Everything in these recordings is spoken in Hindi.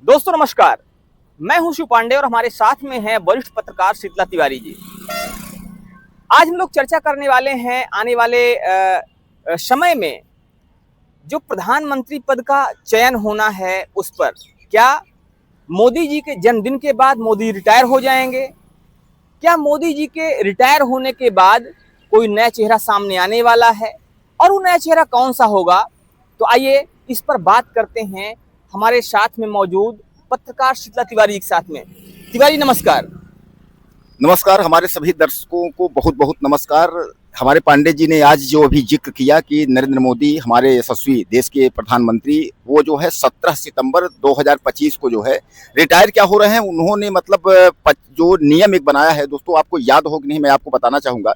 दोस्तों नमस्कार। मैं हूं शिव पांडे और हमारे साथ में हैं वरिष्ठ पत्रकार शीतला तिवारी जी। आज हम लोग चर्चा करने वाले हैं आने वाले समय में जो प्रधानमंत्री पद का चयन होना है उस पर। क्या मोदी जी के जन्मदिन के बाद मोदी रिटायर हो जाएंगे? क्या मोदी जी के रिटायर होने के बाद कोई नया चेहरा सामने आने वाला है और वो नया चेहरा कौन सा होगा? तो आइए इस पर बात करते हैं हमारे साथ में मौजूद पत्रकार शीतला तिवारी के साथ में। तिवारी नमस्कार। नमस्कार, हमारे सभी दर्शकों को बहुत बहुत नमस्कार। हमारे पांडे जी ने आज जो अभी जिक्र किया कि नरेंद्र मोदी हमारे यशस्वी देश के प्रधानमंत्री वो जो है 17 सितंबर 2025 को जो है रिटायर क्या हो रहे हैं। उन्होंने मतलब जो नियम एक बनाया है, दोस्तों आपको याद हो कि नहीं मैं आपको बताना चाहूँगा।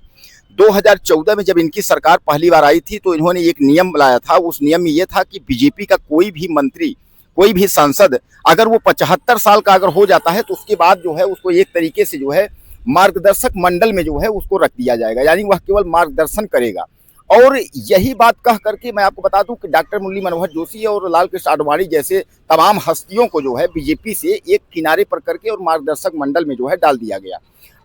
2014 में जब इनकी सरकार पहली बार आई थी तो इन्होंने एक नियम लाया था। उस नियम में ये था कि बीजेपी का कोई भी मंत्री, कोई भी सांसद अगर वो 75 साल का अगर हो जाता है तो उसके बाद जो है उसको एक तरीके से जो है मार्गदर्शक मंडल में जो है उसको रख दिया जाएगा, यानी वह केवल मार्गदर्शन करेगा। और यही बात कह करके मैं आपको बता दूं कि डॉक्टर मुरली मनोहर जोशी और लाल कृष्ण आडवाणी जैसे तमाम हस्तियों को जो है बीजेपी से एक किनारे पर करके और मार्गदर्शक मंडल में जो है डाल दिया गया।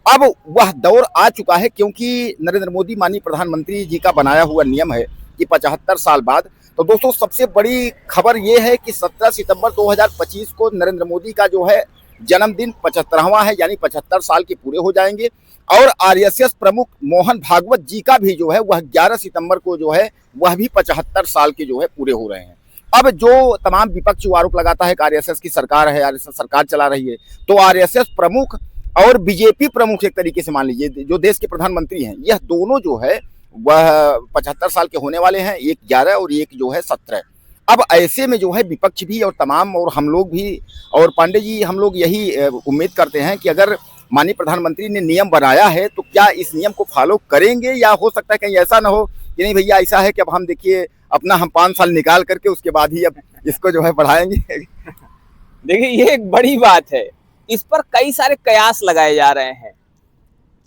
अब वह दौर आ चुका है, क्योंकि नरेंद्र मोदी माननीय प्रधानमंत्री जी का बनाया हुआ नियम है कि 75 साल बाद। तो दोस्तों सबसे बड़ी खबर ये है कि 17 सितंबर 2025 को नरेंद्र मोदी का जो है जन्मदिन 75वां है, यानी 75 साल के पूरे हो जाएंगे। और आरएसएस प्रमुख मोहन भागवत जी का भी जो है वह 11 सितंबर को जो है वह भी 75 साल के जो है पूरे हो रहे हैं। अब जो तमाम विपक्ष आरोप लगाता है कि आरएसएस की सरकार है, आरएसएस सरकार चला रही है, तो आरएसएस प्रमुख और बीजेपी प्रमुख एक तरीके से मान लीजिए जो देश के प्रधानमंत्री हैं, यह दोनों जो है वह 75 साल के होने वाले हैं, एक 11 और एक जो है 17। अब ऐसे में जो है विपक्ष भी और तमाम और हम लोग भी और पांडे जी हम लोग यही उम्मीद करते हैं कि अगर माननीय प्रधानमंत्री ने नियम बनाया है तो क्या इस नियम को फॉलो करेंगे, या हो सकता है कहीं ऐसा ना हो कि नहीं भैया ऐसा है कि अब हम देखिए अपना हम 5 साल निकाल करके उसके बाद ही अब इसको जो है बढ़ाएंगे। देखिए ये एक बड़ी बात है, इस पर कई सारे कयास लगाए जा रहे हैं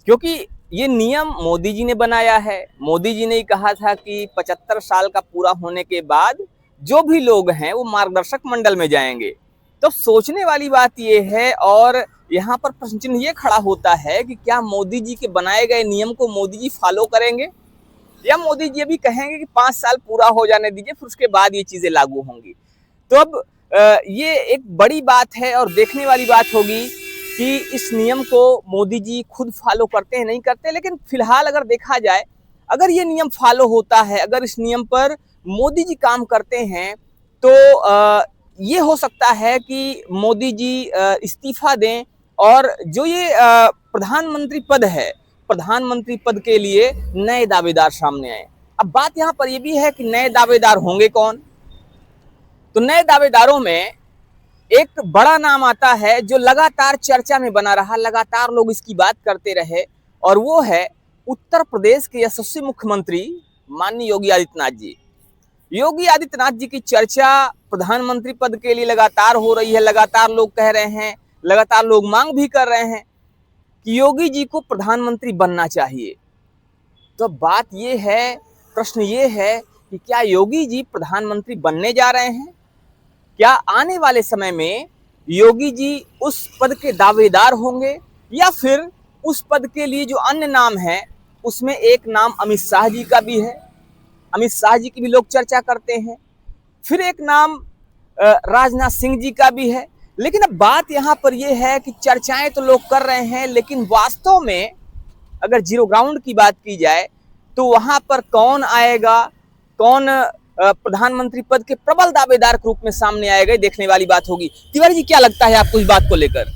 क्योंकि ये नियम मोदी जी ने बनाया है। मोदी जी ने ही कहा था कि 75 साल का पूरा होने के बाद जो भी लोग हैं वो मार्गदर्शक मंडल में जाएंगे। तो सोचने वाली बात ये है और यहाँ पर प्रश्न चिन्ह ये खड़ा होता है कि क्या मोदी जी के बनाए गए नियम को मोदी जी फॉलो करेंगे, या मोदी जी अभी कहेंगे कि 5 साल पूरा हो जाने दीजिए फिर उसके बाद ये चीजें लागू होंगी। तो अब ये एक बड़ी बात है और देखने वाली बात होगी कि इस नियम को मोदी जी खुद फॉलो करते हैं नहीं करते। लेकिन फिलहाल अगर देखा जाए, अगर ये नियम फॉलो होता है, अगर इस नियम पर मोदी जी काम करते हैं तो ये हो सकता है कि मोदी जी इस्तीफा दें और जो ये प्रधानमंत्री पद है, प्रधानमंत्री पद के लिए नए दावेदार सामने आए। अब बात यहाँ पर ये भी है कि नए दावेदार होंगे कौन? तो नए दावेदारों में एक बड़ा नाम आता है जो लगातार चर्चा में बना रहा, लगातार लोग इसकी बात करते रहे, और वो है उत्तर प्रदेश के यशस्वी मुख्यमंत्री माननीय योगी आदित्यनाथ जी। योगी आदित्यनाथ जी की चर्चा प्रधानमंत्री पद के लिए लगातार हो रही है। लगातार लोग कह रहे हैं, लगातार लोग मांग भी कर रहे हैं कि योगी जी को प्रधानमंत्री बनना चाहिए। तो बात ये है, प्रश्न ये है कि क्या योगी जी प्रधानमंत्री बनने जा रहे हैं? क्या आने वाले समय में योगी जी उस पद के दावेदार होंगे, या फिर उस पद के लिए जो अन्य नाम है उसमें एक नाम अमित शाह जी का भी है, अमित शाह जी की भी लोग चर्चा करते हैं, फिर एक नाम राजनाथ सिंह जी का भी है। लेकिन अब बात यहाँ पर यह है कि चर्चाएं तो लोग कर रहे हैं, लेकिन वास्तव में अगर जीरो ग्राउंड की बात की जाए तो वहां पर कौन आएगा, कौन प्रधानमंत्री पद के प्रबल दावेदार के रूप में सामने आएगा, देखने वाली बात होगी। तिवारी जी क्या लगता है आपको इस बात को लेकर?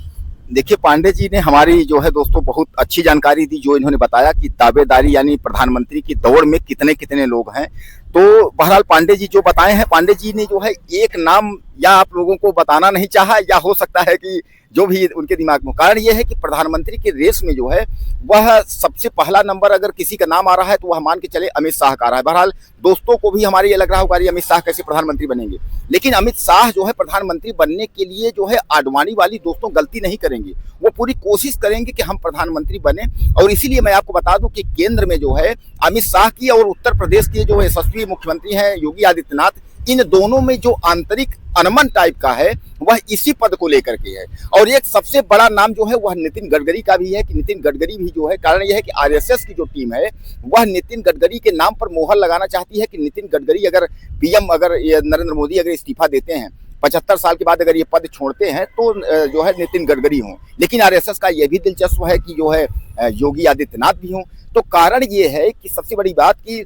देखिए पांडे जी ने हमारी जो है दोस्तों बहुत अच्छी जानकारी दी, जो इन्होंने बताया कि दावेदारी यानी प्रधानमंत्री की दौड़ में कितने कितने लोग हैं। तो बहरहाल पांडे जी जो बताए हैं, पांडे जी ने जो है एक नाम या आप लोगों को बताना नहीं चाहा, या हो सकता है कि जो भी उनके दिमाग में। कारण यह है कि प्रधानमंत्री के रेस में जो है वह सबसे पहला नंबर अगर किसी का नाम आ रहा है तो वह मान के चले अमित शाह का आ रहा है। बहरहाल दोस्तों को भी हमारे ये लग रहा होगा अमित शाह कैसे प्रधानमंत्री बनेंगे, लेकिन अमित शाह जो है प्रधानमंत्री बनने के लिए जो है आडवाणी वाली दोस्तों गलती नहीं करेंगे, वो पूरी कोशिश करेंगे कि हम प्रधानमंत्री बने। और इसीलिए मैं आपको बता दूं कि केंद्र में जो है अमित शाह की और उत्तर प्रदेश के जो यशस्वी मुख्यमंत्री हैं योगी आदित्यनाथ, इन दोनों में जो आंतरिक अनमन टाइप का है वह इसी पद को लेकर के है। और एक सबसे बड़ा नाम जो है वह नितिन गडकरी का भी है कि नितिन गडकरी भी जो है, कारण यह है कि आरएसएस की जो टीम है वह नितिन गडकरी के नाम पर मोहर लगाना चाहती है कि नितिन गडकरी अगर पीएम, अगर नरेंद्र मोदी अगर इस्तीफा देते हैं 75 साल के बाद अगर ये पद छोड़ते हैं तो जो है नितिन गडकरी हों। लेकिन आरएसएस का यह भी दिलचस्प है कि जो है योगी आदित्यनाथ भी हों। तो कारण ये है कि सबसे बड़ी बात कि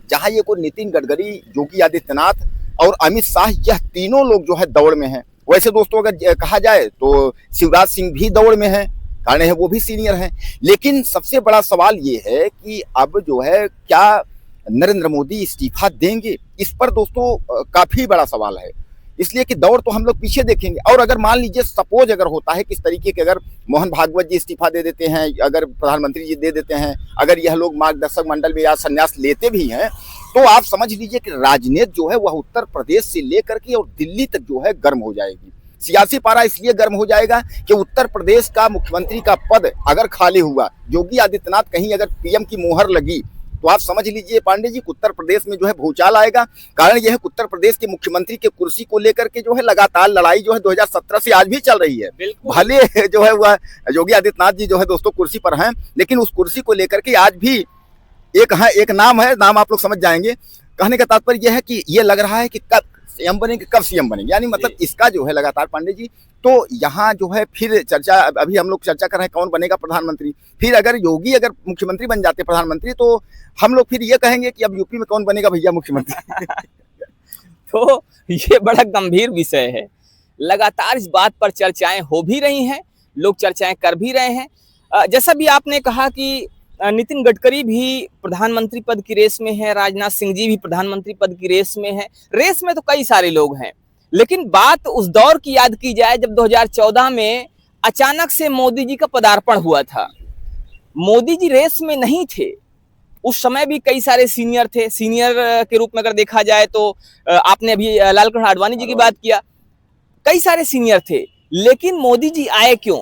जहां ये को नितिन गडकरी, योगी आदित्यनाथ और अमित शाह, यह तीनों लोग जो है दौड़ में हैं। वैसे दोस्तों अगर कहा जाए तो शिवराज सिंह भी दौड़ में हैं, कारण है वो भी सीनियर हैं। लेकिन सबसे बड़ा सवाल ये है कि अब जो है क्या नरेंद्र मोदी इस्तीफा देंगे, इस पर दोस्तों काफी बड़ा सवाल है। इसलिए कि दौड़ तो हम लोग पीछे देखेंगे। और अगर मान लीजिए सपोज अगर होता है किस तरीके के, अगर मोहन भागवत जी इस्तीफा दे देते हैं, अगर प्रधानमंत्री जी दे देते हैं, अगर यह लोग मार्गदर्शक मंडल में या संन्यास लेते भी हैं, तो आप समझ लीजिए कि राजनीति जो है वह उत्तर प्रदेश से लेकर के और दिल्ली तक जो है गर्म हो जाएगी। सियासी पारा इसलिए गर्म हो जाएगा कि उत्तर प्रदेश का मुख्यमंत्री का पद अगर खाली हुआ, योगी आदित्यनाथ कहीं अगर पीएम की मोहर लगी, तो आप समझ लीजिए पांडे जी उत्तर प्रदेश में जो है भूचाल आएगा। कारण यह है कि उत्तर प्रदेश के मुख्यमंत्री के कुर्सी को लेकर के जो है लगातार लड़ाई जो है 2017 से आज भी चल रही है। भले जो है वह योगी आदित्यनाथ जी जो है दोस्तों कुर्सी पर हैं, लेकिन उस कुर्सी को लेकर के आज भी एक नाम है, नाम आप लोग समझ जाएंगे। कहने का तात्पर्य यह है कि ये लग रहा है कि कब सीएम बनेंगे, कब सीएम बनेंगे, यानी मतलब इसका जो है लगातार पांडे जी। तो यहाँ जो है फिर चर्चा, अभी हम लोग चर्चा कर रहे हैं कौन बनेगा प्रधानमंत्री। फिर अगर योगी अगर मुख्यमंत्री बन जाते प्रधानमंत्री, तो हम लोग फिर ये कहेंगे कि अब यूपी में कौन बनेगा भैया मुख्यमंत्री। तो ये बड़ा गंभीर विषय है। लगातार इस बात पर चर्चाएं हो भी रही हैं, लोग चर्चाएं कर भी रहे हैं। जैसा भी आपने कहा कि नितिन गडकरी भी प्रधानमंत्री पद की रेस में है, राजनाथ सिंह जी भी प्रधानमंत्री पद की रेस में है। रेस में तो कई सारे लोग हैं, लेकिन बात उस दौर की याद की जाए जब 2014 में अचानक से मोदी जी का पदार्पण हुआ था। मोदी जी रेस में नहीं थे, उस समय भी कई सारे सीनियर थे। सीनियर के रूप में अगर देखा जाए तो आपने अभी लालकृष्ण आडवाणी जी की बात किया, कई सारे सीनियर थे। लेकिन मोदी जी आए क्यों?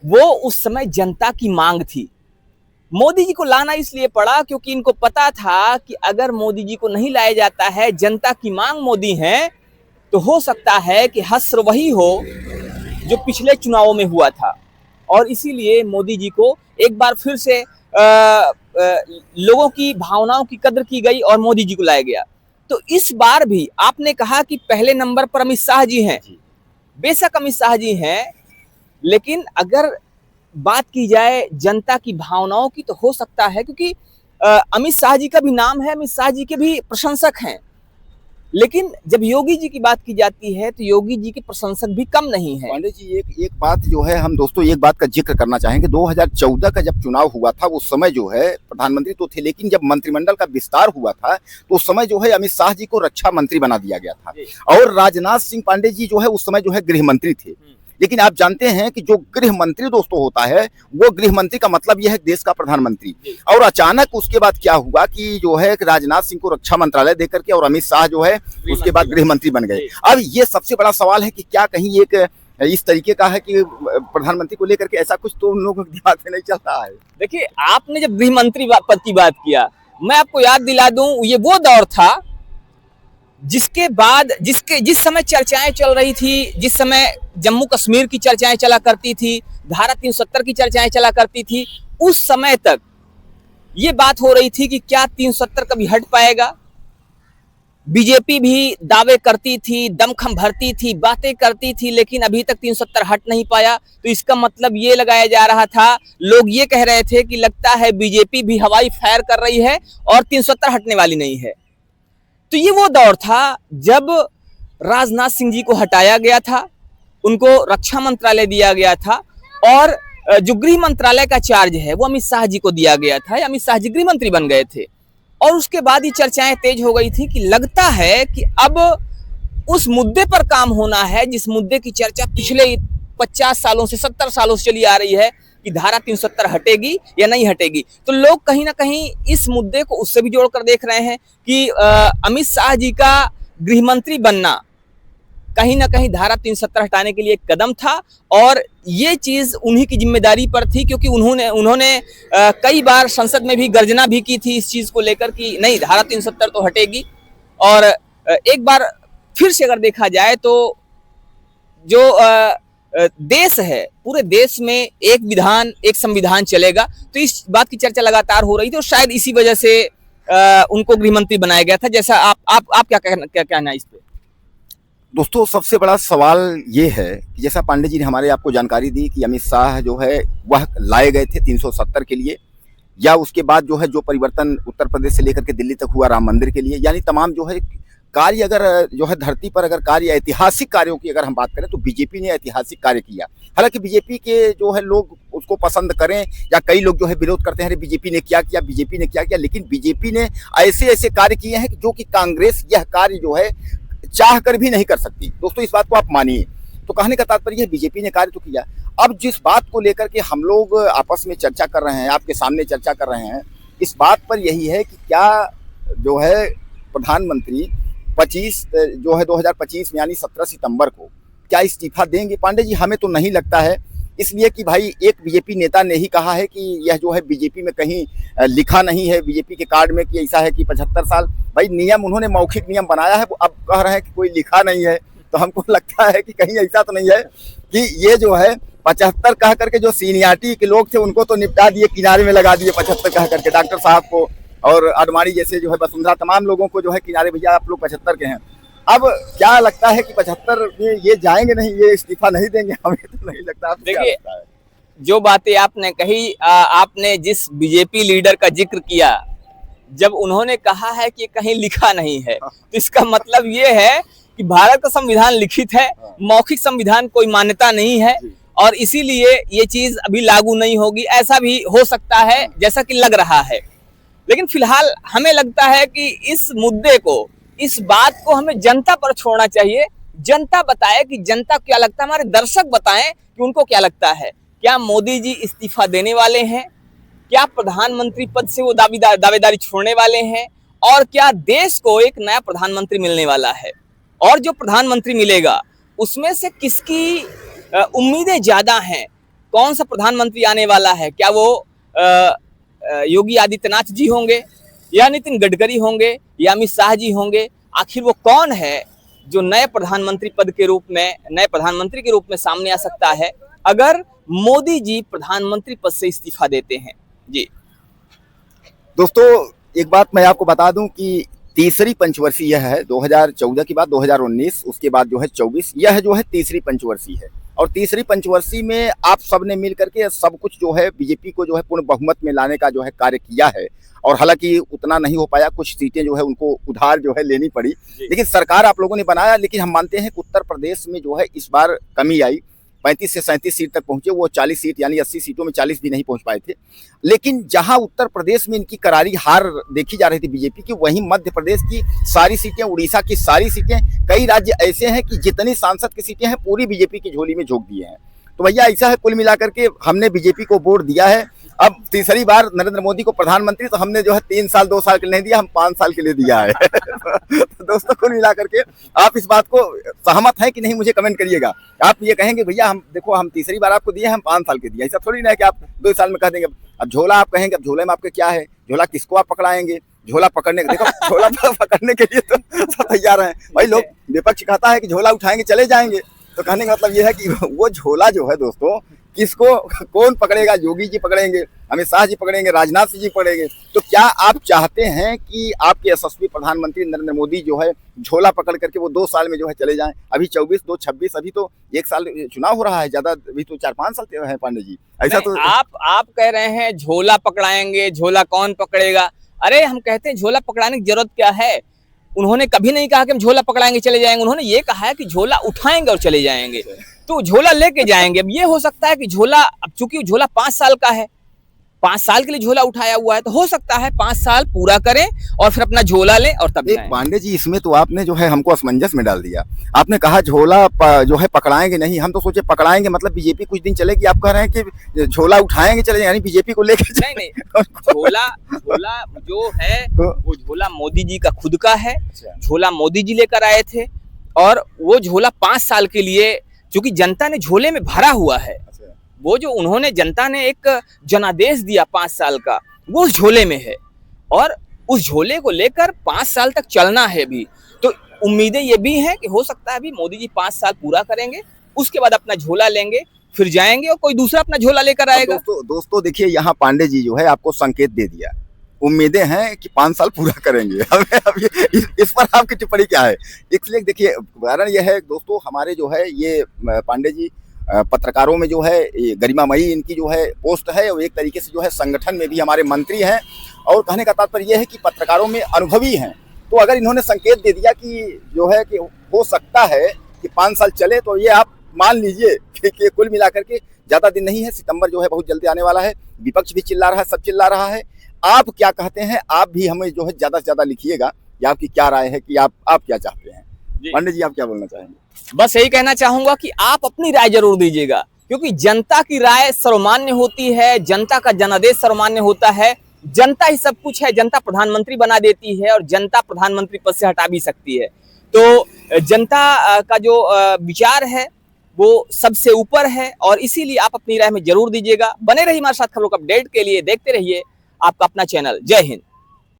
वो उस समय जनता की मांग थी। मोदी जी को लाना इसलिए पड़ा क्योंकि इनको पता था कि अगर मोदी जी को नहीं लाया जाता है, जनता की मांग मोदी है, तो हो सकता है कि हश्र वही हो जो पिछले चुनावों में हुआ था। और इसीलिए मोदी जी को एक बार फिर से लोगों की भावनाओं की कद्र की गई और मोदी जी को लाया गया। तो इस बार भी आपने कहा कि पहले नंबर पर अमित शाह जी हैं। बेशक अमित शाह जी हैं, लेकिन अगर बात की जाए जनता की भावनाओं की, तो हो सकता है क्योंकि अमित शाह जी का भी नाम है, अमित शाह जी के भी प्रशंसक हैं। लेकिन जब योगी जी की बात की जाती है तो योगी जी के प्रशंसक भी कम नहीं है। पांडे जी एक बात जो है, हम दोस्तों एक बात का जिक्र करना चाहेंगे। 2014 का जब चुनाव हुआ था उस समय जो है प्रधानमंत्री तो थे, लेकिन जब मंत्रिमंडल का विस्तार हुआ था तो उस समय जो है अमित शाह जी को रक्षा मंत्री बना दिया गया था और राजनाथ सिंह पांडे जी जो है उस समय जो है गृह मंत्री थे। लेकिन आप जानते हैं कि जो गृह मंत्री दोस्तों होता है, वो गृह मंत्री का मतलब यह है देश का प्रधानमंत्री। और अचानक उसके बाद क्या हुआ कि जो है राजनाथ सिंह को रक्षा मंत्रालय देकर के और अमित शाह जो है उसके बाद गृह मंत्री बन गए। अब ये सबसे बड़ा सवाल है कि क्या कहीं एक इस तरीके का है कि प्रधानमंत्री को लेकर के ऐसा कुछ तो उन लोगों के दिमाग में नहीं चल रहा है। देखिए, आपने जब गृह मंत्री पद की बात किया, मैं आपको याद दिला दूं, ये वो दौर था जिसके बाद जिस समय चर्चाएं चल रही थी, जिस समय जम्मू कश्मीर की चर्चाएं चला करती थी, धारा 370 की चर्चाएं चला करती थी, उस समय तक ये बात हो रही थी कि क्या 370 कभी हट पाएगा। बीजेपी भी दावे करती थी, दमखम भरती थी, बातें करती थी, लेकिन अभी तक 370 हट नहीं पाया। तो इसका मतलब ये लगाया जा रहा था, लोग ये कह रहे थे कि लगता है बीजेपी भी हवाई फायर कर रही है और 370 हटने वाली नहीं है। तो ये वो दौर था जब राजनाथ सिंह जी को हटाया गया था, उनको रक्षा मंत्रालय दिया गया था और जो गृह मंत्रालय का चार्ज है वो अमित शाह जी को दिया गया था। अमित शाह जी गृह मंत्री बन गए थे और उसके बाद ये चर्चाएं तेज हो गई थी कि लगता है कि अब उस मुद्दे पर काम होना है जिस मुद्दे की चर्चा पिछले 50 सालों से 70 सालों से चली आ रही है कि धारा 370 हटेगी या नहीं हटेगी। तो लोग कहीं ना कहीं इस मुद्दे को उससे भी जोड़कर देख रहे हैं कि अमित शाह जी का गृह मंत्री बनना कहीं ना कहीं धारा 370 हटाने के लिए एक कदम था और ये चीज उन्हीं की जिम्मेदारी पर थी, क्योंकि उन्होंने कई बार संसद में भी गर्जना भी की थी इस चीज को लेकर कि नहीं, धारा 370 तो हटेगी। और एक बार फिर से अगर देखा जाए तो जो देश है, पूरे देश में एक विधान एक संविधान चलेगा, तो इस बात की चर्चा लगातार हो रही थी और शायद इसी वजह से उनको गृह मंत्री बनाया गया था। जैसा आप क्या कहना है इस पे? दोस्तों, सबसे बड़ा सवाल ये है कि जैसा पांडे जी ने हमारे आपको जानकारी दी कि अमित शाह जो है वह लाए गए थे 370 के लिए, या उसके बाद जो है जो परिवर्तन उत्तर प्रदेश से लेकर के दिल्ली तक हुआ राम मंदिर के लिए, यानी तमाम जो है कार्य, अगर जो है धरती पर अगर कार्य ऐतिहासिक कार्यों की अगर हम बात करें तो बीजेपी ने ऐतिहासिक कार्य किया। हालांकि बीजेपी के जो है लोग उसको पसंद करें या कई लोग जो है विरोध करते हैं, अरे बीजेपी ने क्या किया, बीजेपी ने क्या किया, लेकिन बीजेपी ने ऐसे ऐसे कार्य किए हैं जो कि कांग्रेस यह कार्य जो है चाह कर भी नहीं कर सकती। दोस्तों, इस बात को आप मानिए। तो कहने का तात्पर्य है बीजेपी ने कार्य तो किया। अब जिस बात को लेकर के हम लोग आपस में चर्चा कर रहे हैं, आपके सामने चर्चा कर रहे हैं, इस बात पर यही है कि क्या जो है प्रधानमंत्री 25 जो है 2025 में यानी 17 सितंबर को क्या इस्तीफा देंगे? पांडे जी, हमें तो नहीं लगता है, इसलिए कि भाई एक बीजेपी नेता ने ही कहा है कि यह जो है बीजेपी में कहीं लिखा नहीं है बीजेपी के कार्ड में कि ऐसा है कि 75 साल। भाई नियम उन्होंने मौखिक नियम बनाया है, अब कह रहे हैं कि कोई लिखा नहीं है, तो हमको लगता है कि कहीं ऐसा तो नहीं है कि ये जो है 75 कह करके जो सीनियरिटी के लोग थे उनको तो निपटा दिए, किनारे में लगा दिए 75 कह करके, डॉक्टर साहब को और अडवाणी जैसे जो है वसुंधरा, तमाम लोगों को जो है किनारे, भैया आप लोग 75 के हैं। अब क्या लगता है कि 75 में ये जाएंगे नहीं, ये इस्तीफा नहीं देंगे? हमें तो नहीं लगता। देखिए, जो बातें आपने कही, आपने जिस बीजेपी लीडर का जिक्र किया, जब उन्होंने कहा है कि कहीं लिखा नहीं है, तो इसका मतलब ये है कि भारत का संविधान लिखित है, मौखिक संविधान कोई मान्यता नहीं है और इसीलिए ये चीज अभी लागू नहीं होगी। ऐसा भी हो सकता है जैसा कि लग रहा है, लेकिन फिलहाल हमें लगता है कि इस मुद्दे को, इस बात को हमें जनता पर छोड़ना चाहिए। जनता बताए कि जनता क्या लगता है, हमारे दर्शक बताएं कि उनको क्या लगता है। क्या मोदी जी इस्तीफा देने वाले हैं? क्या प्रधानमंत्री पद से वो दावेदारी छोड़ने वाले हैं? और क्या देश को एक नया प्रधानमंत्री मिलने वाला है? और जो प्रधानमंत्री मिलेगा उसमें से किसकी उम्मीदें ज्यादा हैं? कौन सा प्रधानमंत्री आने वाला है? क्या वो योगी आदित्यनाथ जी होंगे या नितिन गडकरी होंगे या अमित शाह जी होंगे? आखिर वो कौन है जो नए प्रधानमंत्री पद के रूप में, नए प्रधानमंत्री के रूप में सामने आ सकता है अगर मोदी जी प्रधानमंत्री पद से इस्तीफा देते हैं? जी दोस्तों, एक बात मैं आपको बता दूं कि तीसरी पंचवर्षीय यह है, 2014 के बाद 2019, उसके बाद जो है 24, यह जो है तीसरी पंचवर्षीय है। और तीसरी पंचवर्षीय में आप सब ने मिल करके सब कुछ जो है बीजेपी को जो है पूर्ण बहुमत में लाने का जो है कार्य किया है। और हालांकि उतना नहीं हो पाया, कुछ सीटें जो है उनको उधार जो है लेनी पड़ी, लेकिन सरकार आप लोगों ने बनाया। लेकिन हम मानते हैं कि उत्तर प्रदेश में जो है इस बार कमी आई, 35 से 37 सीट तक पहुंचे, वो 40 सीट यानी 80 सीटों में 40 भी नहीं पहुंच पाए थे। लेकिन जहां उत्तर प्रदेश में इनकी करारी हार देखी जा रही थी बीजेपी की, वहीं मध्य प्रदेश की सारी सीटें, उड़ीसा की सारी सीटें, कई राज्य ऐसे हैं कि जितनी सांसद की सीटें हैं पूरी बीजेपी की झोली में झोंक दिए हैं। तो भैया ऐसा है, कुल मिलाकर के हमने बीजेपी को वोट दिया है। अब तीसरी बार नरेंद्र मोदी को प्रधानमंत्री, तो हमने जो है 3 साल 2 साल के लिए नहीं दिया, हम 5 साल के लिए दिया है। तो दोस्तों, कुल मिलाकर के आप इस बात को सहमत हैं कि नहीं, मुझे कमेंट करिएगा। आप ये कहेंगे भैया हम देखो, हम तीसरी बार आपको दिए, हम 5 साल के दिए, ऐसा थोड़ी ना है कि आप 2 साल में कह देंगे। अब झोला आप कहेंगे, अब झोले में आपके क्या है, झोला किसको आप पकड़ाएंगे? झोला पकड़ने, देखो झोला पकड़ने के लिए तो सब तैयार हैं भाई। लोग, विपक्ष कहता है कि झोला उठाएंगे चले जाएंगे, तो कहने का मतलब ये है कि वो झोला जो है दोस्तों, किसको कौन पकड़ेगा? योगी जी पकड़ेंगे, अमित शाह जी पकड़ेंगे, राजनाथ सिंह जी पकड़ेंगे। तो क्या आप चाहते हैं कि आपके यशस्वी प्रधानमंत्री नरेंद्र मोदी जो है झोला पकड़ करके वो 2 साल में जो है चले जाएं? अभी 24, 2, 26, अभी तो 1 साल चुनाव हो रहा है, ज्यादा अभी तो 4-5 साल है पांडे जी, ऐसा तो आप कह रहे हैं झोला पकड़ाएंगे, झोला कौन पकड़ेगा? अरे हम कहते हैं झोला पकड़ाने की जरूरत क्या है? उन्होंने कभी नहीं कहा कि हम झोला पकड़ाएंगे चले जाएंगे, उन्होंने ये कहा है कि झोला उठाएंगे और चले जाएंगे, तो झोला लेके जाएंगे। अब ये हो सकता है कि झोला, अब चूंकि झोला 5 साल का है, 5 साल के लिए झोला उठाया हुआ है, तो हो सकता है 5 साल पूरा करें और फिर अपना झोला लें और तब जाएं। पांडे जी, इसमें तो आपने जो है हमको असमंजस में डाल दिया। आपने कहा झोला जो है पकड़ाएंगे नहीं, हम तो सोचे पकड़ाएंगे मतलब बीजेपी कुछ दिन चलेगी, आप कह रहे हैं कि झोला उठाएंगे चले, यानी बीजेपी को लेकर नहीं झोला जो है वो झोला मोदी जी का खुद का है। झोला मोदी जी लेकर आए थे और वो झोला 5 साल के लिए, क्योंकि जनता ने झोले में भरा हुआ है, वो जो उन्होंने, जनता ने एक जनादेश दिया 5 साल का, वो उस झोले में है और उस झोले को लेकर 5 साल तक चलना है भी। तो उम्मीदें ये भी हैं कि हो सकता है अभी मोदी जी 5 साल पूरा करेंगे, उसके बाद अपना झोला लेंगे, फिर जाएंगे और कोई दूसरा अपना झोला लेकर आएगा। दोस्तों देखिए, यहाँ पांडे जी जो है आपको संकेत दे दिया, उम्मीदें हैं कि 5 साल पूरा करेंगे। अब इस पर आपकी टिप्पणी क्या है? इसलिए देखिए, कारण यह है दोस्तों, हमारे जो है ये पांडे जी पत्रकारों में जो है गरिमामयी इनकी जो है पोस्ट है, और एक तरीके से जो है संगठन में भी हमारे मंत्री हैं, और कहने का तात्पर्य यह है कि पत्रकारों में अनुभवी हैं। तो अगर इन्होंने संकेत दे दिया कि जो है कि हो सकता है कि 5 साल चले, तो ये आप मान लीजिए कि कुल मिलाकर के ज्यादा दिन नहीं है, सितंबर जो है बहुत जल्दी आने वाला है। विपक्ष भी चिल्ला रहा है, सब चिल्ला रहा है। आप क्या कहते हैं? आप भी हमें जो है ज्यादा से ज्यादा लिखिएगा कि आपकी क्या राय है, कि आप क्या चाहते हैं। पंडित जी, आप क्या बोलना चाहेंगे? बस यही कहना चाहूंगा कि आप अपनी राय जरूर दीजिएगा, क्योंकि जनता की राय सर्वमान्य होती है, जनता का जनादेश सर्वमान्य होता है। जनता ही सब कुछ है, जनता प्रधानमंत्री बना देती है और जनता प्रधानमंत्री पद से हटा भी सकती है। तो जनता का जो विचार है वो सबसे ऊपर है, और इसीलिए आप अपनी राय में जरूर दीजिएगा। बने रहिए हमारे साथ खबरों का अपडेट के लिए, देखते रहिए आपका अपना चैनल। जय हिंद।